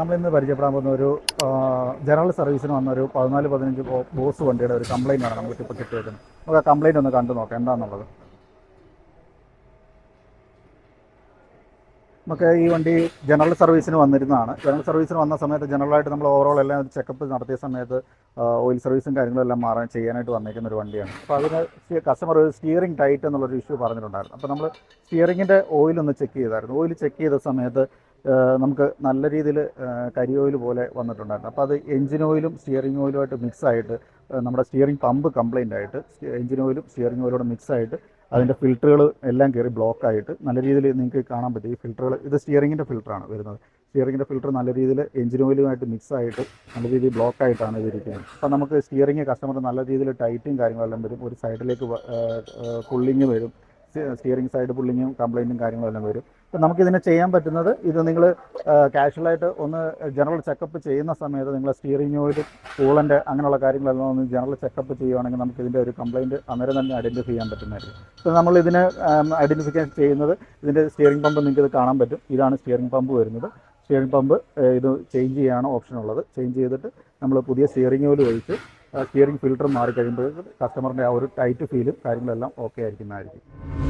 നമ്മളിന്ന് പരിചയപ്പെടാൻ പോകുന്ന ഒരു ജനറൽ സർവീസിന് വന്ന ഒരു 14-15 ബോസ് വണ്ടിയുടെ ഒരു കംപ്ലൈൻ്റ് ആണ് നമുക്കിപ്പോൾ കിട്ടിയേക്കുന്നത്. നമുക്ക് ആ കംപ്ലൈൻറ്റ് ഒന്ന് കണ്ടു നോക്കാം എന്താണെന്നുള്ളത്. നമുക്ക് ഈ വണ്ടി ജനറൽ സർവീസിന് വന്നിരുന്നതാണ്. ജനറൽ സർവീസിന് വന്ന സമയത്ത് ജനറലായിട്ട് നമ്മൾ ഓവറോൾ എല്ലാം ചെക്കപ്പ് നടത്തിയ സമയത്ത് ഓയിൽ സർവീസും കാര്യങ്ങളെല്ലാം ചെയ്യാനായിട്ട് വന്നിരിക്കുന്ന ഒരു വണ്ടിയാണ്. അപ്പോൾ അതിന് കസ്റ്റമർ ഒരു സ്റ്റിയറിംഗ് ടൈറ്റ് എന്നുള്ളൊരു ഇഷ്യൂ പറഞ്ഞിട്ടുണ്ടായിരുന്നു. അപ്പോൾ നമ്മൾ സ്റ്റിയറിങ്ങിൻ്റെ ഓയിലൊന്ന് ചെക്ക് ചെയ്തായിരുന്നു. ഓയിൽ ചെക്ക് ചെയ്ത സമയത്ത് നമുക്ക് നല്ല രീതിയിൽ കരി ഓയിൽ പോലെ വന്നിട്ടുണ്ടായിരുന്നു. അപ്പോൾ അത് എഞ്ചിൻ ഓയിലും സ്റ്റിയറിംഗ് ഓയിലുമായിട്ട് മിക്സായിട്ട് നമ്മുടെ സ്റ്റിയറിംഗ് പമ്പ് കംപ്ലൈൻ്റ് ആയിട്ട് എഞ്ചിൻ ഓയിലും സ്റ്റിയറിംഗ് ഓയിലോടെ മിക്സായിട്ട് അതിൻ്റെ ഫിൽറ്ററുകൾ എല്ലാം കയറി ബ്ലോക്കായിട്ട് നല്ല രീതിയിൽ നിങ്ങൾക്ക് കാണാൻ പറ്റും. ഈ ഫിൽറ്ററുകൾ ഇത് സ്റ്റിയറിങ്ങിൻ്റെ ഫിൽറ്ററാണ് വരുന്നത്. സ്റ്റിയറിങ്ങിൻ്റെ ഫിൽറ്റർ നല്ല രീതിയിൽ എഞ്ചിൻ ഓയിലുമായിട്ട് മിക്സായിട്ട് നല്ല രീതിയിൽ ബ്ലോക്കായിട്ടാണ് ഇതിരിക്കുന്നത്. അപ്പോൾ നമുക്ക് സ്റ്റിയറിംഗ് കസ്റ്റമർ നല്ല രീതിയിൽ ടൈറ്റും കാര്യങ്ങളെല്ലാം വരും. ഒരു സൈഡിലേക്ക് പുള്ളിങ് വരും. സ്റ്റിയറിംഗ് സൈഡ് പുള്ളിങ്ങും കംപ്ലൈൻറ്റും കാര്യങ്ങളെല്ലാം വരും. അപ്പോൾ നമുക്കിതിനെ ചെയ്യാൻ പറ്റുന്നത് ഇത് നിങ്ങൾ കാഷ്വലായിട്ട് ഒന്ന് ജനറൽ ചെക്കപ്പ് ചെയ്യുന്ന സമയത്ത് നിങ്ങൾ സ്റ്റിയറിംഗ് ഓയിൽ കൂളൻ്റ് അങ്ങനെയുള്ള കാര്യങ്ങളെല്ലാം ഒന്ന് ജനറൽ ചെക്കപ്പ് ചെയ്യുകയാണെങ്കിൽ നമുക്കിതിൻ്റെ ഒരു കംപ്ലൈൻറ്റ് അന്നേരം തന്നെ ഐഡൻറ്റിഫൈ ചെയ്യാൻ പറ്റുന്നതായിരിക്കും. ഇപ്പോൾ നമ്മളിതിനെ ഐഡൻറ്റിഫിക്കേഷൻ ചെയ്യുന്നത് ഇതിൻ്റെ സ്റ്റിയറിംഗ് പമ്പ് നിങ്ങൾക്കിത് കാണാൻ പറ്റും. ഇതാണ് സ്റ്റിയറിംഗ് പമ്പ് വരുന്നത്. സ്റ്റിയറിംഗ് പമ്പ് ഇത് ചേഞ്ച് ചെയ്യാനാണ് ഓപ്ഷൻ ഉള്ളത്. ചേഞ്ച് ചെയ്തിട്ട് നമ്മൾ പുതിയ സ്റ്റിയറിംഗ് ഓയിൽ ഒഴിച്ച് സ്റ്റിയറിംഗ് ഫിൽറ്റർ മാറി കഴിയുമ്പോൾ കസ്റ്റമറിൻ്റെ ആ ഒരു ടൈറ്റ് ഫീലും കാര്യങ്ങളെല്ലാം ഓക്കെ ആയിരിക്കുന്നതായിരിക്കും.